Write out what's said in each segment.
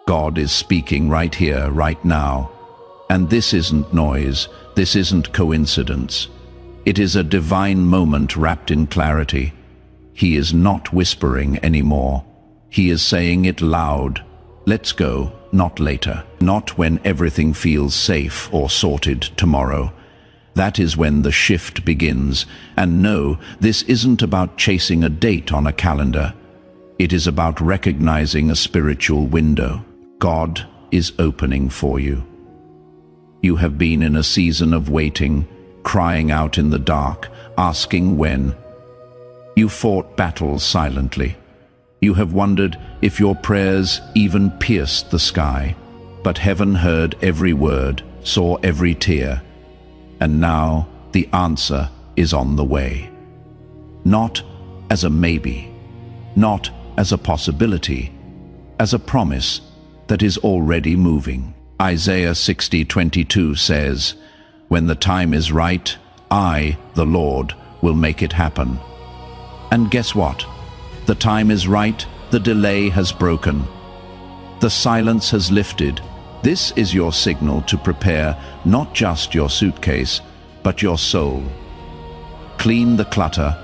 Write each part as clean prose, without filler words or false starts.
God is speaking right here, right now. And this isn't noise, this isn't coincidence. It is a divine moment wrapped in clarity. He is not whispering anymore. He is saying it loud. Let's go, not later. Not when everything feels safe or sorted tomorrow. That is when the shift begins. And no, this isn't about chasing a date on a calendar. It is about recognizing a spiritual window. God is opening for you. You have been in a season of waiting, crying out in the dark, asking when. You fought battles silently. You have wondered if your prayers even pierced the sky. But heaven heard every word, saw every tear. And now the answer is on the way. Not as a maybe, not as a possibility, as a promise that is already moving. Isaiah 60:22 says, "When the time is right, I, the Lord, will make it happen." And guess what? The time is right, the delay has broken. The silence has lifted. This is your signal to prepare not just your suitcase, but your soul. Clean the clutter,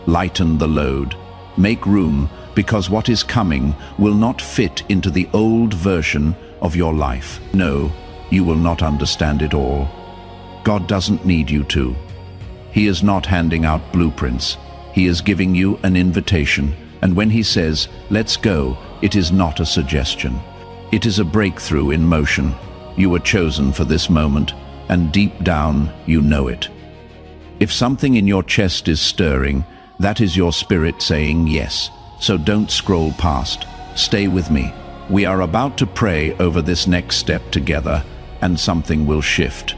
lighten the load, make room, because what is coming will not fit into the old version of your life. No, you will not understand it all. God doesn't need you to. He is not handing out blueprints. He is giving you an invitation, and when he says, "Let's go," it is not a suggestion. It is a breakthrough in motion. You were chosen for this moment, and deep down you know it. If something in your chest is stirring, that is your spirit saying yes. So don't scroll past. Stay with me. We are about to pray over this next step together, and something will shift.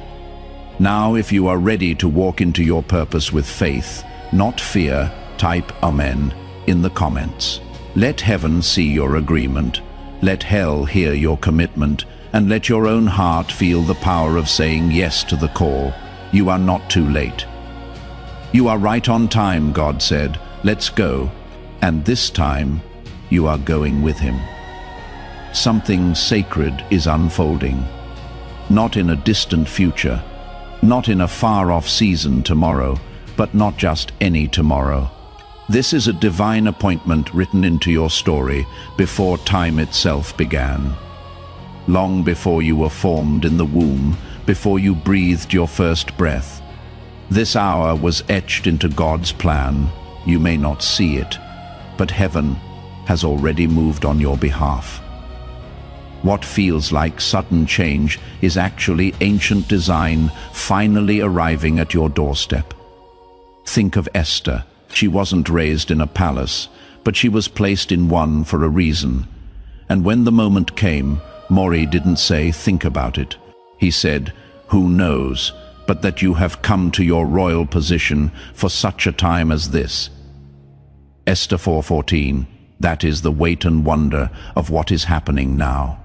Now, if you are ready to walk into your purpose with faith, not fear, type Amen in the comments. Let heaven see your agreement. Let hell hear your commitment, and let your own heart feel the power of saying yes to the call. You are not too late. You are right on time, God said. Let's go. And this time, you are going with him. Something sacred is unfolding. Not in a distant future, not in a far-off season tomorrow, but not just any tomorrow. This is a divine appointment written into your story before time itself began. Long before you were formed in the womb, before you breathed your first breath. This hour was etched into God's plan. You may not see it, but heaven has already moved on your behalf. What feels like sudden change is actually ancient design finally arriving at your doorstep. Think of Esther. She wasn't raised in a palace, but she was placed in one for a reason. And when the moment came, Mori didn't say, "Think about it." He said, "Who knows, but that you have come to your royal position for such a time as this." Esther 4:14, that is the weight and wonder of what is happening now.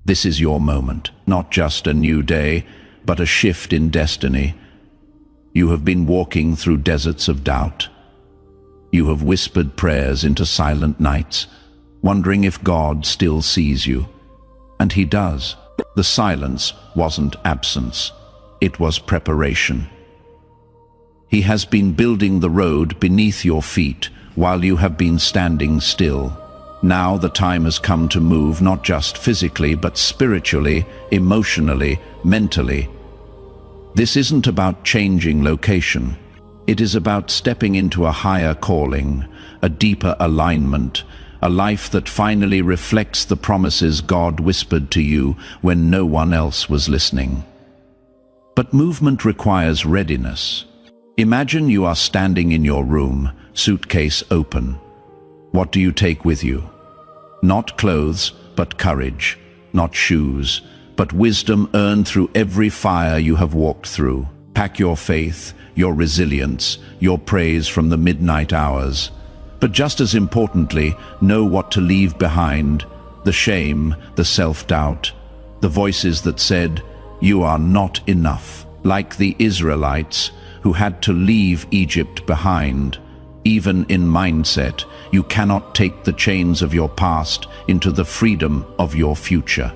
This is your moment, not just a new day, but a shift in destiny. You have been walking through deserts of doubt. You have whispered prayers into silent nights, wondering if God still sees you. And he does. The silence wasn't absence. It was preparation. He has been building the road beneath your feet while you have been standing still. Now the time has come to move, not just physically, but spiritually, emotionally, mentally. This isn't about changing location. It is about stepping into a higher calling, a deeper alignment, a life that finally reflects the promises God whispered to you when no one else was listening. But movement requires readiness. Imagine you are standing in your room, suitcase open. What do you take with you? Not clothes, but courage. Not shoes, but wisdom earned through every fire you have walked through. Pack your faith, your resilience, your praise from the midnight hours. But just as importantly, know what to leave behind: the shame, the self-doubt, the voices that said, "You are not enough." Like the Israelites who had to leave Egypt behind, Even in mindset, you cannot take the chains of your past into the freedom of your future.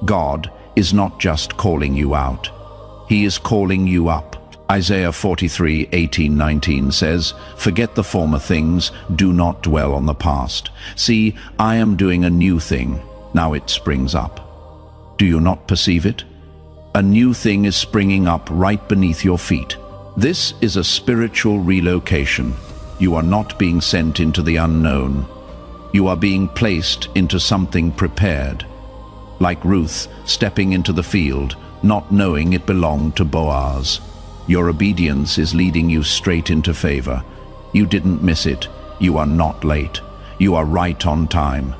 God is not just calling you out. He is calling you up. Isaiah 43:18-19 says, "Forget the former things, do not dwell on the past. See, I am doing a new thing, now it springs up. Do you not perceive it? A new thing is springing up right beneath your feet." This is a spiritual relocation. You are not being sent into the unknown. You are being placed into something prepared. Like Ruth stepping into the field, not knowing it belonged to Boaz. Your obedience is leading you straight into favor. You didn't miss it. You are not late. You are right on time.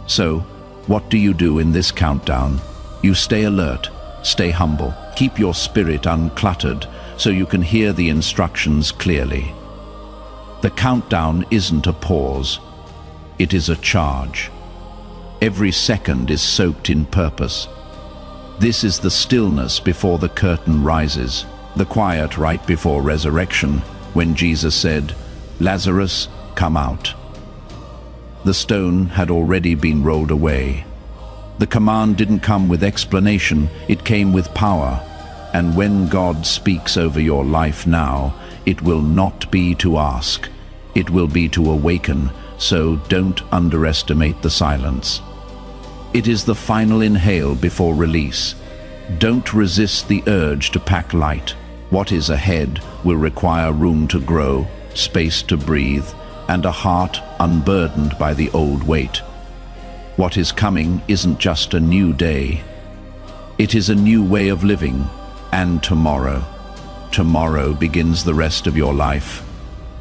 So, what do you do in this countdown? You stay alert, stay humble, keep your spirit uncluttered so you can hear the instructions clearly. The countdown isn't a pause. It is a charge. Every second is soaked in purpose. This is the stillness before the curtain rises. The quiet right before resurrection, when Jesus said, "Lazarus, come out." The stone had already been rolled away. The command didn't come with explanation, it came with power. And when God speaks over your life now, it will not be to ask, it will be to awaken, so don't underestimate the silence. It is the final inhale before release. Don't resist the urge to pack light. What is ahead will require room to grow, space to breathe, and a heart unburdened by the old weight. What is coming isn't just a new day. It is a new way of living, and tomorrow. Tomorrow begins the rest of your life.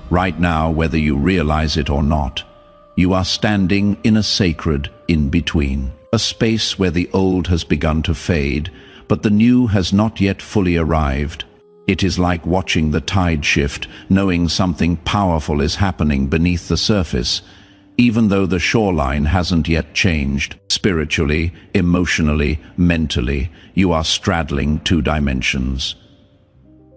Right now, whether you realize it or not, you are standing in a sacred in-between. A space where the old has begun to fade, but the new has not yet fully arrived. It is like watching the tide shift, knowing something powerful is happening beneath the surface, even though the shoreline hasn't yet changed. Spiritually, emotionally, mentally, you are straddling two dimensions.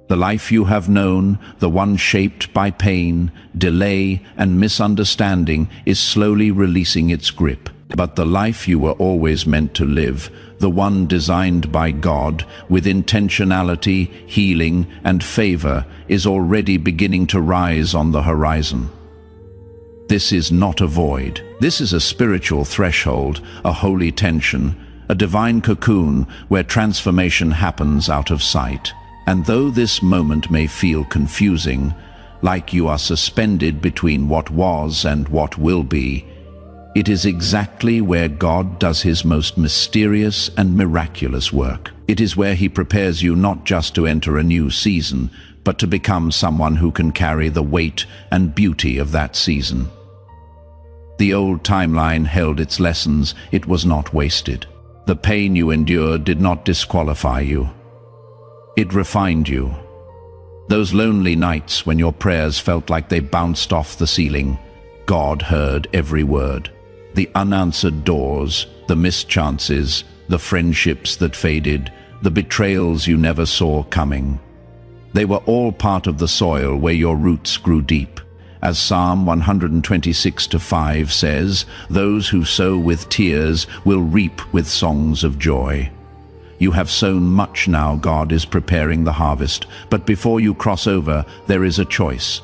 The life you have known, the one shaped by pain, delay, and misunderstanding, is slowly releasing its grip. But the life you were always meant to live, the one designed by God, with intentionality, healing, and favor, is already beginning to rise on the horizon. This is not a void. This is a spiritual threshold, a holy tension, a divine cocoon where transformation happens out of sight. And though this moment may feel confusing, like you are suspended between what was and what will be, it is exactly where God does his most mysterious and miraculous work. It is where he prepares you not just to enter a new season, but to become someone who can carry the weight and beauty of that season. The old timeline held its lessons. It was not wasted. The pain you endured did not disqualify you. It refined you. Those lonely nights when your prayers felt like they bounced off the ceiling, God heard every word. The unanswered doors, the missed chances, the friendships that faded, the betrayals you never saw coming. They were all part of the soil where your roots grew deep. As Psalm 126:5 says, "Those who sow with tears will reap with songs of joy." You have sown much now. God is preparing the harvest. But before you cross over, there is a choice.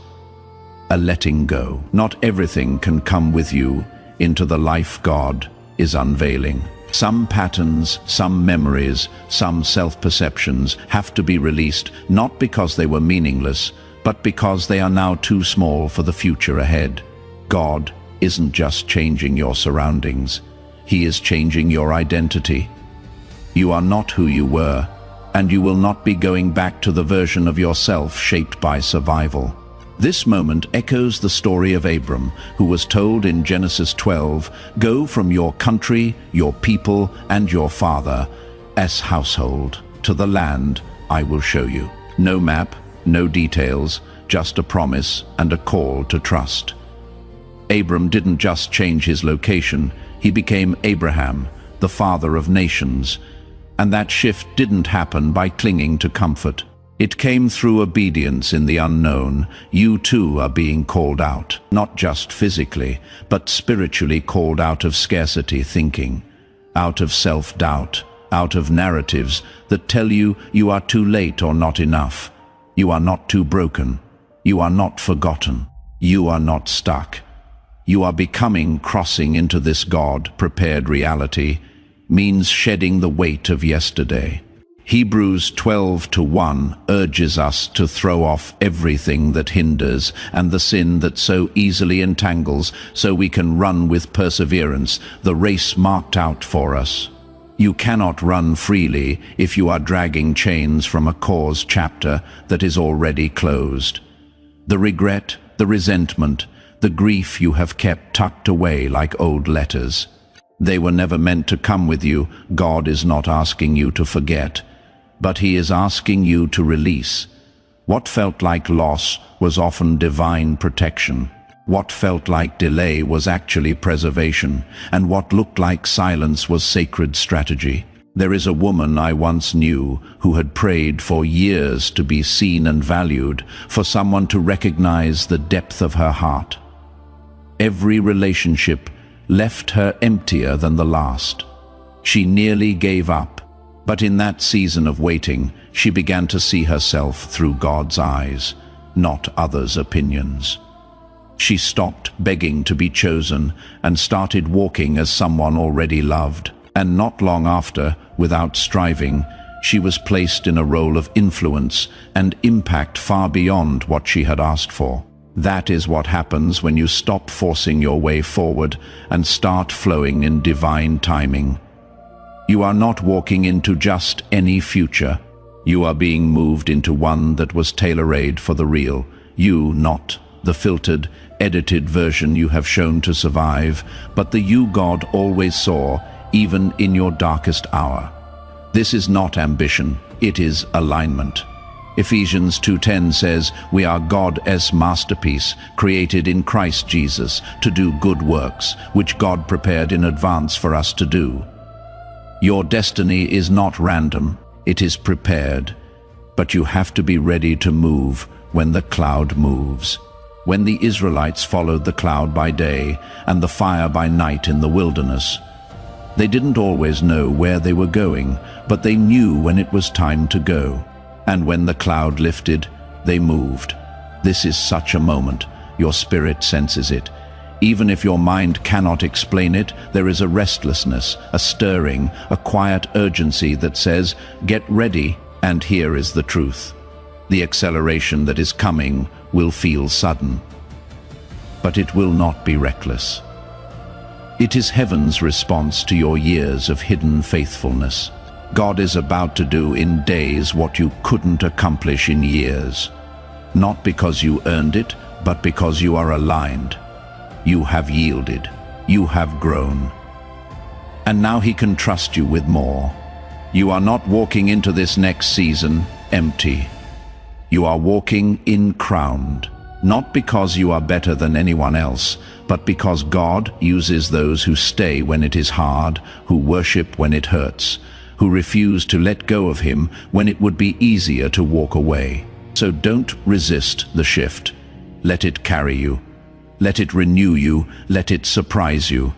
A letting go. Not everything can come with you into the life God is unveiling. Some patterns, some memories, some self-perceptions have to be released, not because they were meaningless, but because they are now too small for the future ahead. God isn't just changing your surroundings. He is changing your identity. You are not who you were, and you will not be going back to the version of yourself shaped by survival. This moment echoes the story of Abram, who was told in Genesis 12, "Go from your country, your people, and your father's household to the land I will show you." No map, no details, just a promise and a call to trust. Abram didn't just change his location, he became Abraham, the father of nations. And that shift didn't happen by clinging to comfort. It came through obedience in the unknown. You too are being called out, not just physically, but spiritually called out of scarcity thinking, out of self-doubt, out of narratives that tell you you are too late or not enough. You are not too broken. You are not forgotten. You are not stuck. You are becoming. Crossing into this God-prepared reality means shedding the weight of yesterday. Hebrews 12:1 urges us to throw off everything that hinders and the sin that so easily entangles, so we can run with perseverance the race marked out for us. You cannot run freely if you are dragging chains from a cause chapter that is already closed. The regret, the resentment, the grief you have kept tucked away like old letters. They were never meant to come with you. God is not asking you to forget, but He is asking you to release. What felt like loss was often divine protection. What felt like delay was actually preservation, and what looked like silence was sacred strategy. There is a woman I once knew who had prayed for years to be seen and valued, for someone to recognize the depth of her heart. Every relationship left her emptier than the last. She nearly gave up, but in that season of waiting, she began to see herself through God's eyes, not others' opinions. She stopped begging to be chosen and started walking as someone already loved. And not long after, without striving, she was placed in a role of influence and impact far beyond what she had asked for. That is what happens when you stop forcing your way forward and start flowing in divine timing. You are not walking into just any future. You are being moved into one that was tailor-made for the real. You, not the filtered, edited version you have shown to survive, but the you God always saw, even in your darkest hour. This is not ambition, it is alignment. Ephesians 2:10 says, "We are God's masterpiece, created in Christ Jesus to do good works, which God prepared in advance for us to do." Your destiny is not random, it is prepared, but you have to be ready to move when the cloud moves. When the Israelites followed the cloud by day and the fire by night in the wilderness, they didn't always know where they were going, but they knew when it was time to go. And when the cloud lifted, they moved. This is such a moment. Your spirit senses it. Even if your mind cannot explain it, there is a restlessness, a stirring, a quiet urgency that says, "Get ready," and here is the truth. The acceleration that is coming will feel sudden, but it will not be reckless. It is heaven's response to your years of hidden faithfulness. God is about to do in days what you couldn't accomplish in years. Not because you earned it, but because you are aligned. You have yielded. You have grown. And now He can trust you with more. You are not walking into this next season empty. You are walking in crowned, not because you are better than anyone else, but because God uses those who stay when it is hard, who worship when it hurts, who refuse to let go of Him when it would be easier to walk away. So don't resist the shift. Let it carry you. Let it renew you. Let it surprise you.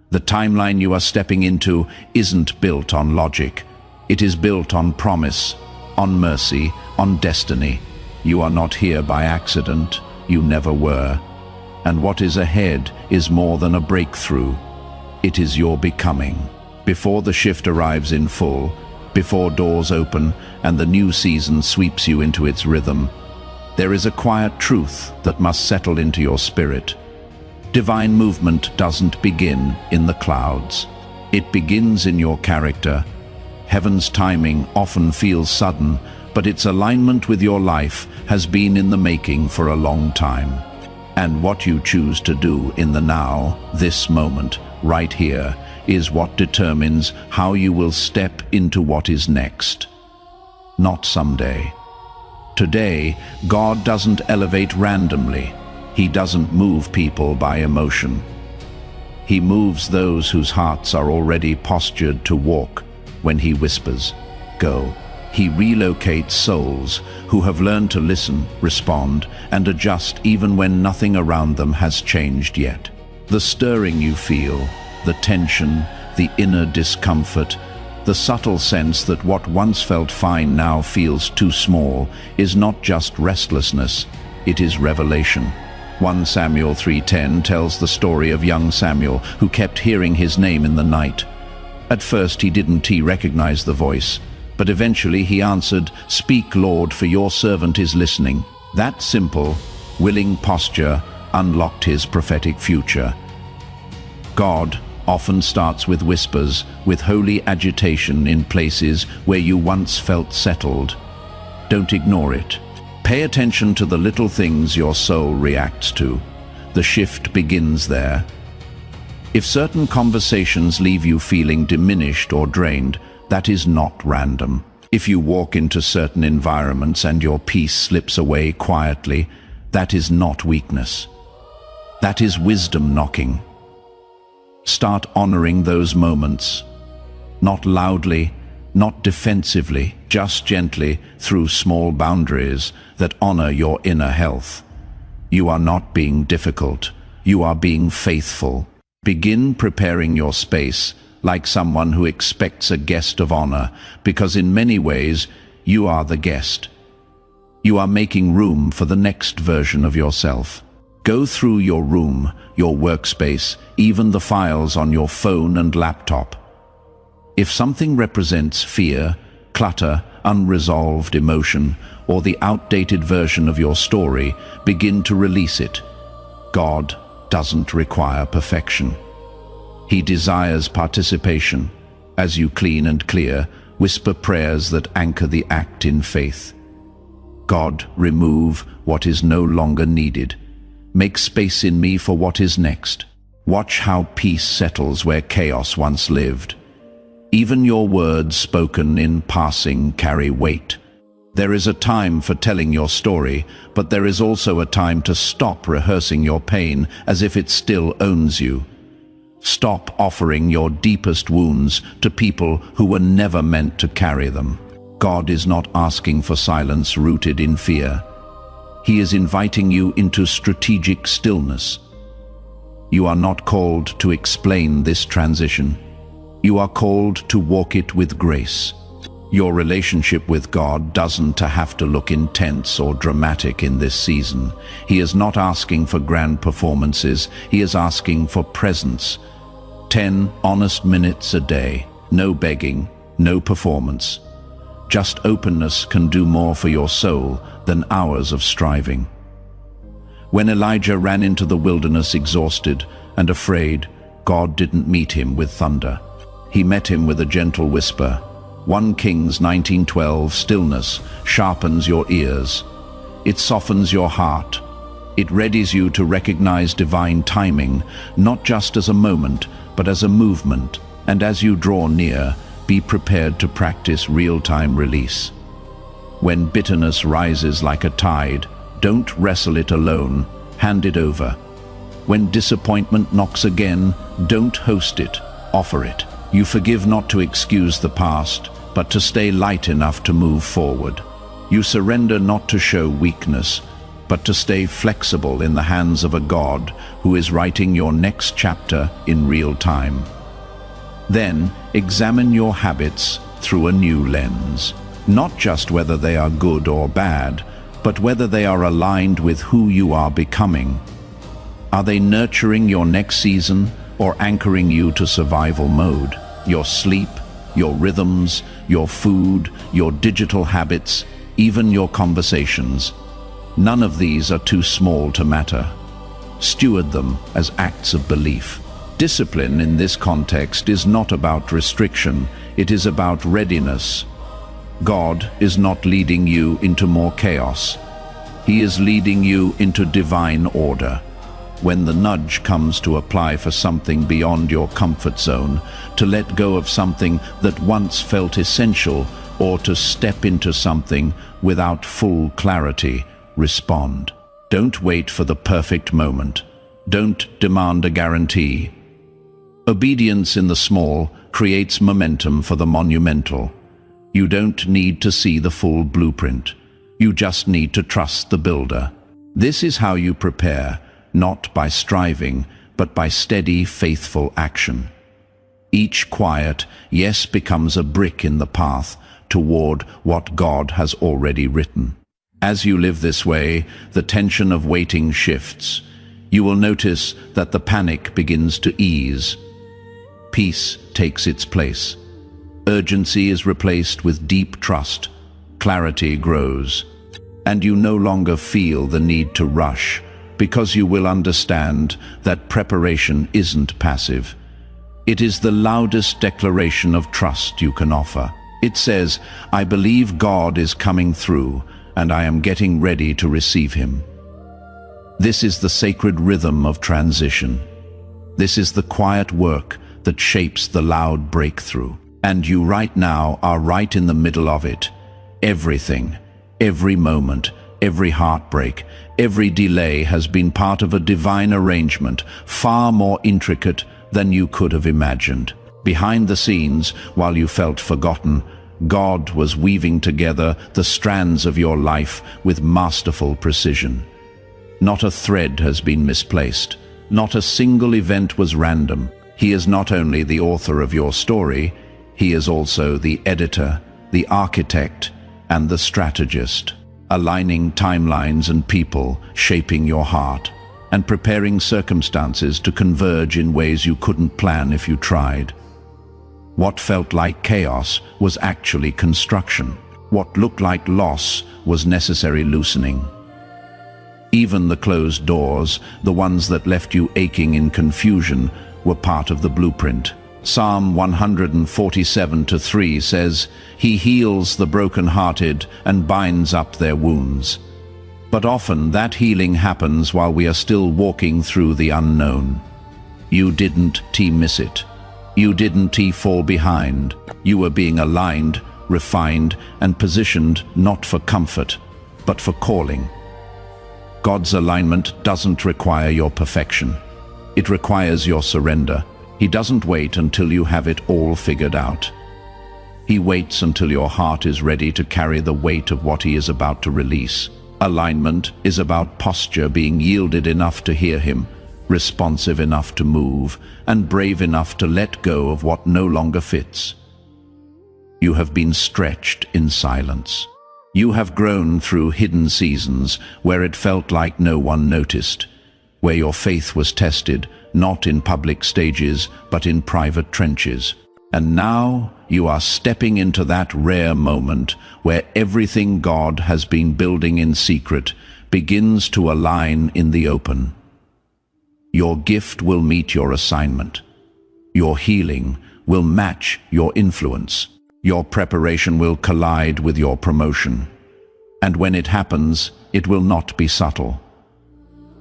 The timeline you are stepping into isn't built on logic. It is built on promise, on mercy, on destiny. You are not here by accident. You never were. And what is ahead is more than a breakthrough. It is your becoming. Before the shift arrives in full, before doors open and the new season sweeps you into its rhythm, there is a quiet truth that must settle into your spirit. Divine movement doesn't begin in the clouds. It begins in your character. Heaven's timing often feels sudden, but its alignment with your life has been in the making for a long time. And what you choose to do in the now, this moment, right here, is what determines how you will step into what is next. Not someday. Today, God doesn't elevate randomly. He doesn't move people by emotion. He moves those whose hearts are already postured to walk when He whispers, "Go." He relocates souls who have learned to listen, respond, and adjust even when nothing around them has changed yet. The stirring you feel, the tension, the inner discomfort, the subtle sense that what once felt fine now feels too small, is not just restlessness, it is revelation. 1 Samuel 3:10 tells the story of young Samuel who kept hearing his name in the night. At first he didn't recognize the voice, but eventually he answered, "Speak, Lord, for your servant is listening." That simple, willing posture unlocked his prophetic future. God often starts with whispers, with holy agitation in places where you once felt settled. Don't ignore it. Pay attention to the little things your soul reacts to. The shift begins there. If certain conversations leave you feeling diminished or drained, that is not random. If you walk into certain environments and your peace slips away quietly, that is not weakness. That is wisdom knocking. Start honoring those moments, not loudly, not defensively, just gently through small boundaries that honor your inner health. You are not being difficult, you are being faithful. Begin preparing your space like someone who expects a guest of honor, because in many ways you are the guest. You are making room for the next version of yourself. Go through your room, your workspace, even the files on your phone and laptop. If something represents fear, clutter, unresolved emotion, or the outdated version of your story, begin to release it. God doesn't require perfection. He desires participation. As you clean and clear, whisper prayers that anchor the act in faith. God, remove what is no longer needed. Make space in me for what is next. Watch how peace settles where chaos once lived. Even your words spoken in passing carry weight. There is a time for telling your story, but there is also a time to stop rehearsing your pain as if it still owns you. Stop offering your deepest wounds to people who were never meant to carry them. God is not asking for silence rooted in fear. He is inviting you into strategic stillness. You are not called to explain this transition. You are called to walk it with grace. Your relationship with God doesn't have to look intense or dramatic in this season. He is not asking for grand performances. He is asking for presence. 10 honest minutes a day. No begging, no performance. Just openness can do more for your soul than hours of striving. When Elijah ran into the wilderness exhausted and afraid, God didn't meet him with thunder. He met him with a gentle whisper. 1 Kings 19:12, stillness sharpens your ears. It softens your heart. It readies you to recognize divine timing, not just as a moment, but as a movement. And as you draw near, be prepared to practice real-time release. When bitterness rises like a tide, don't wrestle it alone, hand it over. When disappointment knocks again, don't host it, offer it. You forgive not to excuse the past, but to stay light enough to move forward. You surrender not to show weakness, but to stay flexible in the hands of a God who is writing your next chapter in real time. Then, examine your habits through a new lens. Not just whether they are good or bad, but whether they are aligned with who you are becoming. Are they nurturing your next season or anchoring you to survival mode? Your sleep, your rhythms, your food, your digital habits, even your conversations. None of these are too small to matter. Steward them as acts of belief. Discipline in this context is not about restriction, it is about readiness. God is not leading you into more chaos. He is leading you into divine order. When the nudge comes to apply for something beyond your comfort zone, to let go of something that once felt essential, or to step into something without full clarity, respond. Don't wait for the perfect moment. Don't demand a guarantee. Obedience in the small creates momentum for the monumental. You don't need to see the full blueprint. You just need to trust the builder. This is how you prepare, not by striving, but by steady, faithful action. Each quiet yes becomes a brick in the path toward what God has already written. As you live this way, the tension of waiting shifts. You will notice that the panic begins to ease. Peace takes its place. Urgency is replaced with deep trust. Clarity grows. And you no longer feel the need to rush, because you will understand that preparation isn't passive. It is the loudest declaration of trust you can offer. It says, I believe God is coming through, and I am getting ready to receive him. This is the sacred rhythm of transition. This is the quiet work that shapes the loud breakthrough. And you right now are right in the middle of it. Everything, every moment, every heartbreak, every delay has been part of a divine arrangement, far more intricate than you could have imagined. Behind the scenes, while you felt forgotten, God was weaving together the strands of your life with masterful precision. Not a thread has been misplaced. Not a single event was random. He is not only the author of your story, he is also the editor, the architect, and the strategist, aligning timelines and people, shaping your heart, and preparing circumstances to converge in ways you couldn't plan if you tried. What felt like chaos was actually construction. What looked like loss was necessary loosening. Even the closed doors, the ones that left you aching in confusion, were part of the blueprint. Psalm 147:3 says, He heals the broken-hearted and binds up their wounds. But often that healing happens while we are still walking through the unknown. You didn't miss it. You didn't fall behind. You were being aligned, refined, and positioned not for comfort, but for calling. God's alignment doesn't require your perfection. It requires your surrender. He doesn't wait until you have it all figured out. He waits until your heart is ready to carry the weight of what he is about to release. Alignment is about posture, being yielded enough to hear him, responsive enough to move, and brave enough to let go of what no longer fits. You have been stretched in silence. You have grown through hidden seasons where it felt like no one noticed, where your faith was tested, not in public stages, but in private trenches. And now you are stepping into that rare moment where everything God has been building in secret begins to align in the open. Your gift will meet your assignment. Your healing will match your influence. Your preparation will collide with your promotion. And when it happens, it will not be subtle.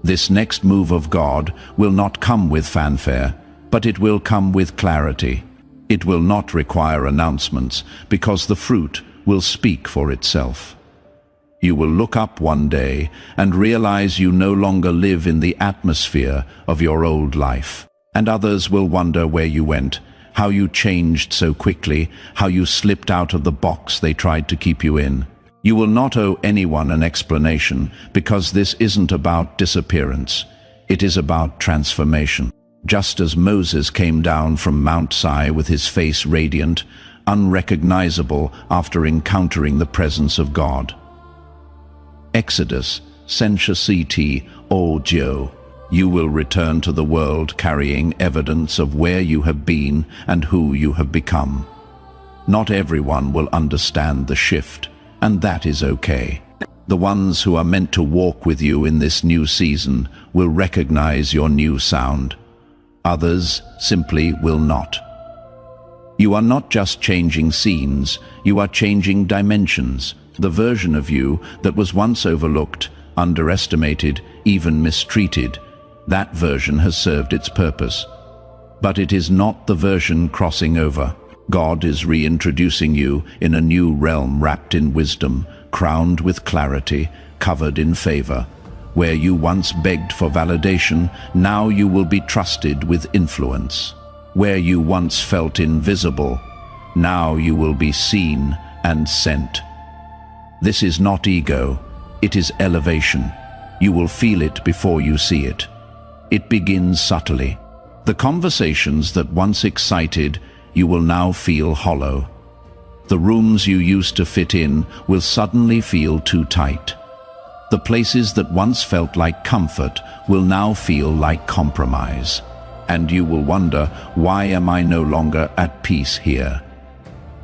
This next move of God will not come with fanfare, but it will come with clarity. It will not require announcements, because the fruit will speak for itself. You will look up one day and realize you no longer live in the atmosphere of your old life. And others will wonder where you went, how you changed so quickly, how you slipped out of the box they tried to keep you in. You will not owe anyone an explanation, because this isn't about disappearance. It is about transformation. Just as Moses came down from Mount Sinai with his face radiant, unrecognizable after encountering the presence of God. Exodus, Senchasiti, O Joe. You will return to the world carrying evidence of where you have been and who you have become. Not everyone will understand the shift, and that is okay. The ones who are meant to walk with you in this new season will recognize your new sound. Others simply will not. You are not just changing scenes, you are changing dimensions. The version of you that was once overlooked, underestimated, even mistreated, that version has served its purpose. But it is not the version crossing over. God is reintroducing you in a new realm wrapped in wisdom, crowned with clarity, covered in favor. Where you once begged for validation, now you will be trusted with influence. Where you once felt invisible, now you will be seen, and sent. This is not ego, it is elevation. You will feel it before you see it. It begins subtly. The conversations that once excited you will now feel hollow. The rooms you used to fit in will suddenly feel too tight. The places that once felt like comfort will now feel like compromise. And you will wonder, why am I no longer at peace here?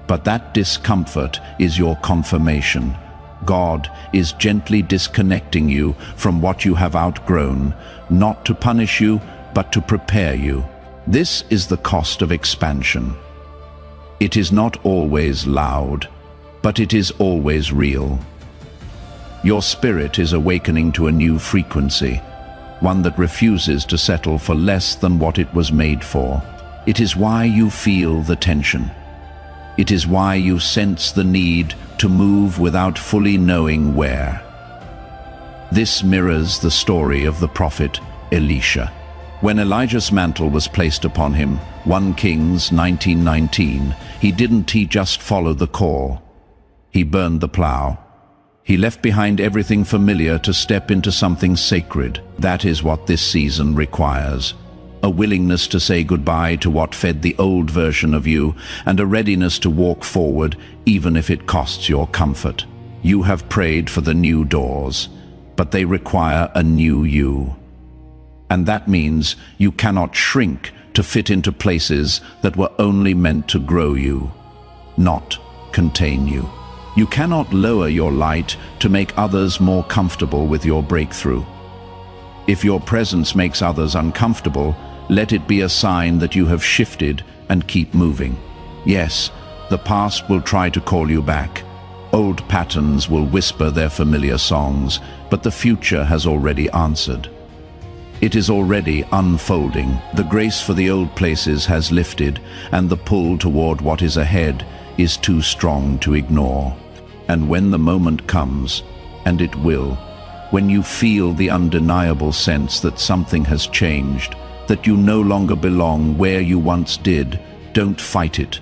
But that discomfort is your confirmation. God is gently disconnecting you from what you have outgrown, not to punish you, but to prepare you. This is the cost of expansion. It is not always loud, but it is always real. Your spirit is awakening to a new frequency, one that refuses to settle for less than what it was made for. It is why you feel the tension. It is why you sense the need to move without fully knowing where. This mirrors the story of the prophet Elisha. When Elijah's mantle was placed upon him, 1 Kings 19:19, he didn't just follow the call. He burned the plow. He left behind everything familiar to step into something sacred. That is what this season requires. A willingness to say goodbye to what fed the old version of you, and a readiness to walk forward even if it costs your comfort. You have prayed for the new doors, but they require a new you. And that means you cannot shrink to fit into places that were only meant to grow you, not contain you. You cannot lower your light to make others more comfortable with your breakthrough. If your presence makes others uncomfortable, let it be a sign that you have shifted and keep moving. Yes, the past will try to call you back. Old patterns will whisper their familiar songs, but the future has already answered. It is already unfolding. The grace for the old places has lifted, and the pull toward what is ahead is too strong to ignore. And when the moment comes, and it will, when you feel the undeniable sense that something has changed, that you no longer belong where you once did, don't fight it.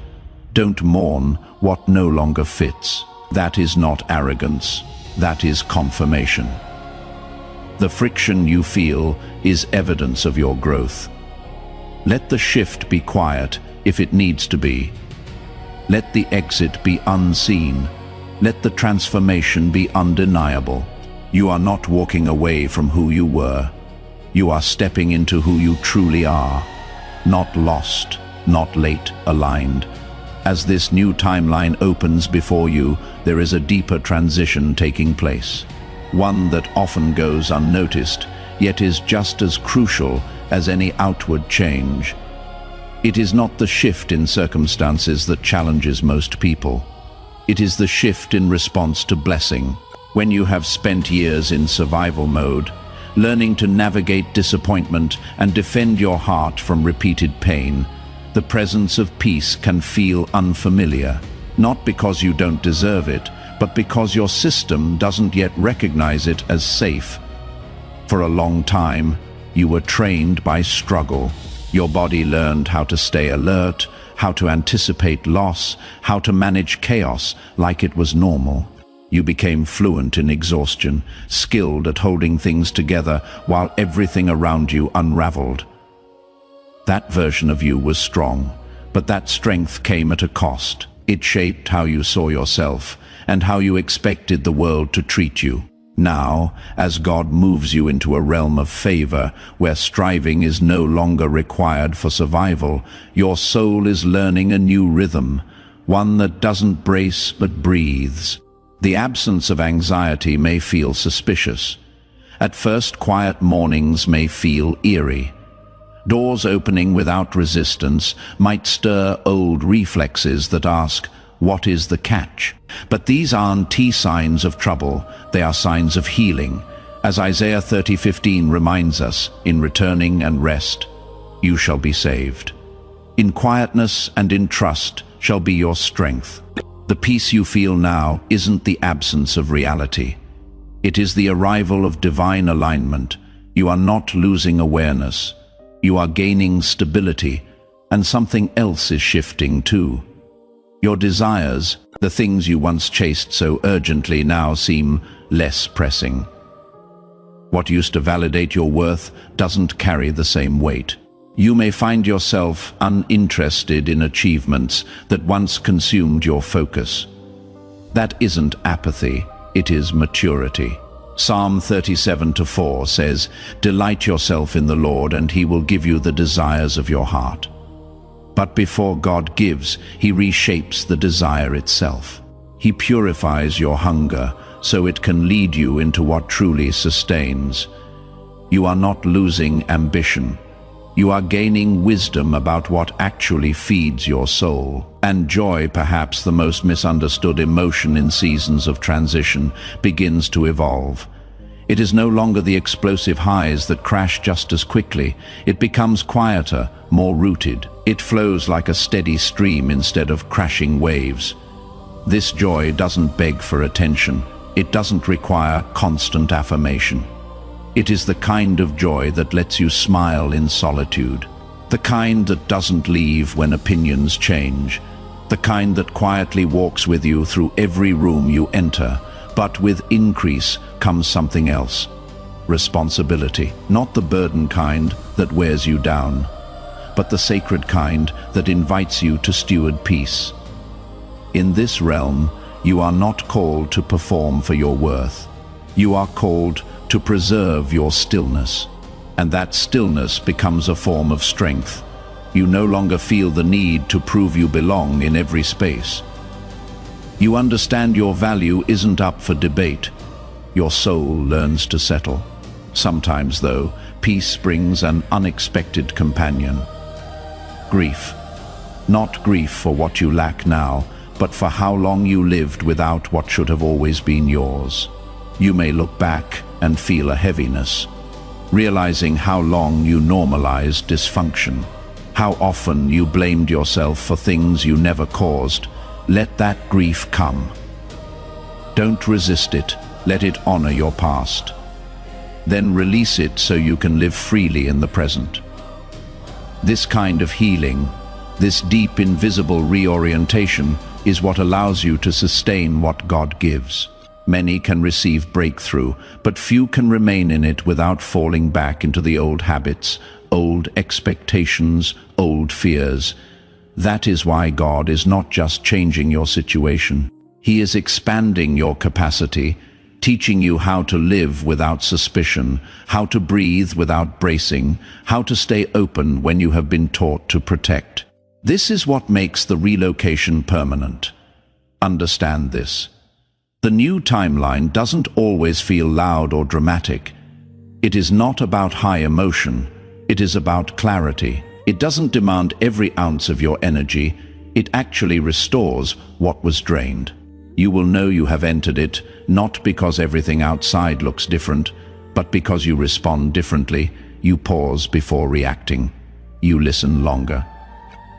Don't mourn what no longer fits. That is not arrogance. That is confirmation. The friction you feel is evidence of your growth. Let the shift be quiet if it needs to be. Let the exit be unseen. Let the transformation be undeniable. You are not walking away from who you were. You are stepping into who you truly are. Not lost, not late aligned. As this new timeline opens before you, there is a deeper transition taking place. One that often goes unnoticed, yet is just as crucial as any outward change. It is not the shift in circumstances that challenges most people. It is the shift in response to blessing. When you have spent years in survival mode, learning to navigate disappointment and defend your heart from repeated pain, the presence of peace can feel unfamiliar, not because you don't deserve it, but because your system doesn't yet recognize it as safe. For a long time, you were trained by struggle. Your body learned how to stay alert, how to anticipate loss, how to manage chaos like it was normal. You became fluent in exhaustion, skilled at holding things together while everything around you unraveled. That version of you was strong, but that strength came at a cost. It shaped how you saw yourself and how you expected the world to treat you. Now, as God moves you into a realm of favor, where striving is no longer required for survival, your soul is learning a new rhythm, one that doesn't brace but breathes. The absence of anxiety may feel suspicious. At first, quiet mornings may feel eerie. Doors opening without resistance might stir old reflexes that ask, what is the catch? But these aren't signs of trouble, they are signs of healing. As Isaiah 30:15 reminds us, in returning and rest, you shall be saved. In quietness and in trust shall be your strength. The peace you feel now isn't the absence of reality. It is the arrival of divine alignment. You are not losing awareness. You are gaining stability, and something else is shifting too. Your desires, The things you once chased so urgently now seem less pressing. What used to validate your worth doesn't carry the same weight. You may find yourself uninterested in achievements that once consumed your focus. That isn't apathy, it is maturity. Psalm 37:4 says, "Delight yourself in the Lord, and He will give you the desires of your heart." But before God gives, He reshapes the desire itself. He purifies your hunger so it can lead you into what truly sustains. You are not losing ambition. You are gaining wisdom about what actually feeds your soul. And joy, perhaps the most misunderstood emotion in seasons of transition, begins to evolve. It is no longer the explosive highs that crash just as quickly. It becomes quieter, more rooted. It flows like a steady stream instead of crashing waves. This joy doesn't beg for attention. It doesn't require constant affirmation. It is the kind of joy that lets you smile in solitude. The kind that doesn't leave when opinions change. The kind that quietly walks with you through every room you enter. But with increase comes something else. Responsibility. Not the burden kind that wears you down, but the sacred kind that invites you to steward peace. In this realm, you are not called to perform for your worth. You are called to preserve your stillness. And that stillness becomes a form of strength. You no longer feel the need to prove you belong in every space. You understand your value isn't up for debate. Your soul learns to settle. Sometimes, though, peace brings an unexpected companion. Grief. Not grief for what you lack now, but for how long you lived without what should have always been yours. You may look back and feel a heaviness, realizing how long you normalized dysfunction, how often you blamed yourself for things you never caused. Let that grief come. Don't resist it. Let it honor your past. Then release it so you can live freely in the present. This kind of healing, this deep invisible reorientation, is what allows you to sustain what God gives. Many can receive breakthrough, but few can remain in it without falling back into the old habits, old expectations, old fears. That is why God is not just changing your situation. He is expanding your capacity, teaching you how to live without suspicion, how to breathe without bracing, how to stay open when you have been taught to protect. This is what makes the relocation permanent. Understand this. The new timeline doesn't always feel loud or dramatic. It is not about high emotion. It is about clarity. It doesn't demand every ounce of your energy. It actually restores what was drained. You will know you have entered it, not because everything outside looks different, but because you respond differently. You pause before reacting. You listen longer.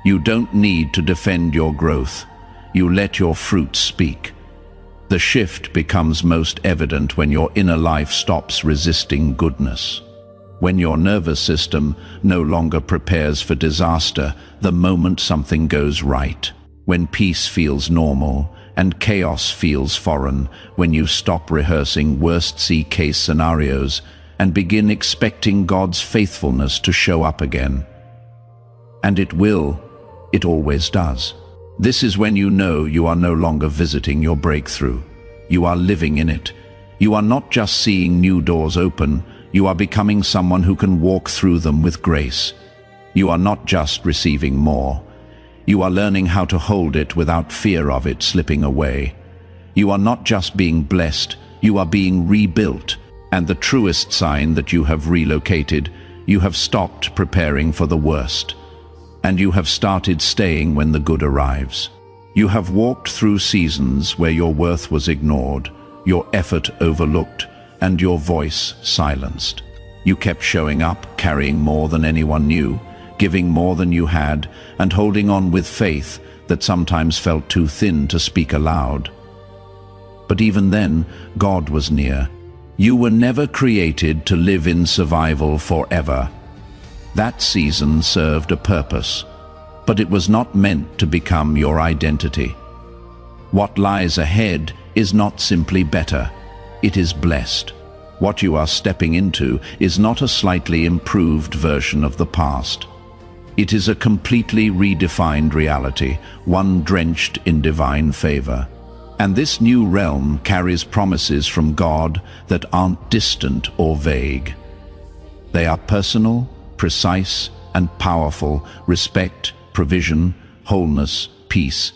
You don't need to defend your growth. You let your fruit speak. The shift becomes most evident when your inner life stops resisting goodness. When your nervous system no longer prepares for disaster the moment something goes right. When peace feels normal and chaos feels foreign. When you stop rehearsing worst-case scenarios and begin expecting God's faithfulness to show up again. And it will. It always does. This is when you know you are no longer visiting your breakthrough. You are living in it. You are not just seeing new doors open. You are becoming someone who can walk through them with grace. You are not just receiving more. You are learning how to hold it without fear of it slipping away. You are not just being blessed. You are being rebuilt. And the truest sign that you have relocated, you have stopped preparing for the worst. And you have started staying when the good arrives. You have walked through seasons where your worth was ignored, your effort overlooked, and your voice silenced. You kept showing up, carrying more than anyone knew, giving more than you had, and holding on with faith that sometimes felt too thin to speak aloud. But even then, God was near. You were never created to live in survival forever. That season served a purpose, but it was not meant to become your identity. What lies ahead is not simply better, it is blessed. What you are stepping into is not a slightly improved version of the past. It is a completely redefined reality, one drenched in divine favor. And this new realm carries promises from God that aren't distant or vague. They are personal, precise, and powerful: respect, provision, wholeness, peace,